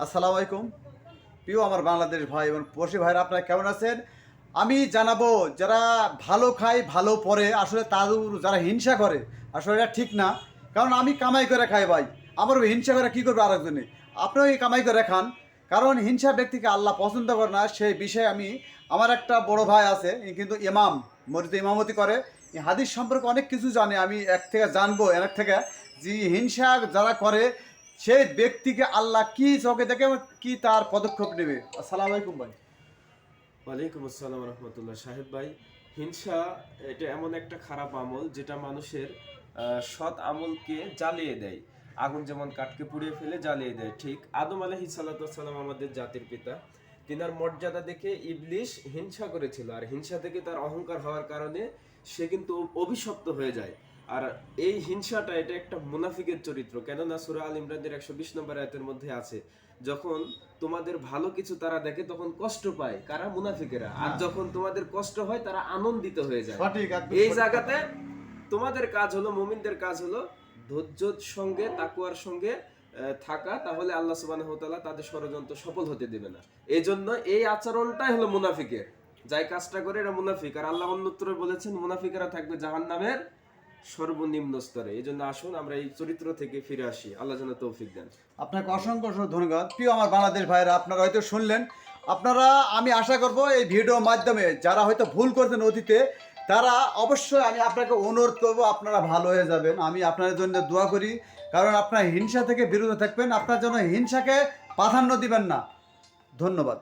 আসসালামু আলাইকুম। প্রিয় আমার বাংলাদেশ ভাই এবং প্রবাসী ভাইরা, আপনারা কেমন আছেন? আমি জানাবো, যারা ভালো খায় ভালো পরে আসলে তাদের যারা হিংসা করে আসলে এটা ঠিক না। কারণ আমি কামাই করে খাই ভাই, আমার হিংসা করে কী করবে আরেকজনে? আপনিও এই কামাই করে খান। কারণ হিংসা ব্যক্তিকে আল্লাহ পছন্দ করে না। সেই বিষয়ে আমার একটা বড় ভাই আছে, কিন্তু ইমাম মসজিদে ইমামতি করে। এই হাদিস সম্পর্কে অনেক কিছু জানে। আমি এক থেকে জানবো এর থেকে যে হিংসা যারা করে সেই ব্যক্তিকে আল্লাহ কি চোখে দেখে এবং কি তার পদক্ষেপ নেবে। আসসালামু আলাইকুম ভাই। ওয়ালাইকুম আসসালাম রহমতুল্লাহ। সাহেব ভাই, হিংসা এটা এমন একটা খারাপ আমল যেটা মানুষের সৎ আমলকে জ্বালিয়ে দেয়। আগুন যেমন কাঠকে পুড়িয়ে ফেলে জ্বালিয়ে দেয়, ঠিক আদম আলাইহিস সালাম আমাদের জাতির পিতা, তিনার মর্যাদা দেখে ইবলিশ হিংসা করেছিল, আর হিংসা থেকে তার অহংকার হওয়ার কারণে সে কিন্তু অভিশপ্ত হয়ে যায়। আর এই হিংসাটা এটা একটা মুনাফিকের চরিত্র, কেননা সূরা আল ইমরানের 120 নম্বর আয়াতের মধ্যে আছে, যখন তোমাদের ভালো কিছু তারা দেখে তখন কষ্ট পায় কারা? মুনাফিকেরা। আর যখন তোমাদের কষ্ট হয় তারা আনন্দিত হয়ে যায়। সঠিক, একদম এই সঠিক জায়গাতে কথা। তোমাদের কাজ হলো, মুমিনদের কাজ হলো ধৈর্যের সঙ্গে তাকওয়ার সঙ্গে থাকা, তাহলে আল্লাহ সুবহানাহু ওয়া তাআলা তাদের ষড়যন্ত্র সফল হতে দেবে না। এই জন্য এই আচরণটাই হলো মুনাফিকের, যাই কাজটা করে এরা মুনাফিক। আর আল্লাহ অন্যত্রে বলেছেন মুনাফিকেরা থাকবে জাহান্নামের সর্বনিম্ন স্তরে। এই জন্য আসুন আমরা এই চরিত্র থেকে ফিরে আসি। আল্লাহ যেন তৌফিক দেন। আপনাকে অসংখ্য অসংখ্য ধন্যবাদ। প্রিয় আমার বাংলাদেশ ভাইরা, আপনারা হয়তো শুনলেন। আপনারা, আমি আশা করব এই ভিডিওর মাধ্যমে যারা হয়তো ভুল করতেন অতীতে, তারা অবশ্যই, আমি আপনাকে অনুরোধ করব, আপনারা ভালো হয়ে যাবেন। আমি আপনাদের জন্য দোয়া করি। কারণ আপনার হিংসা থেকে বিরত থাকবেন, আপনার জন্য হিংসাকে প্রাধান্য দিবেন না। ধন্যবাদ।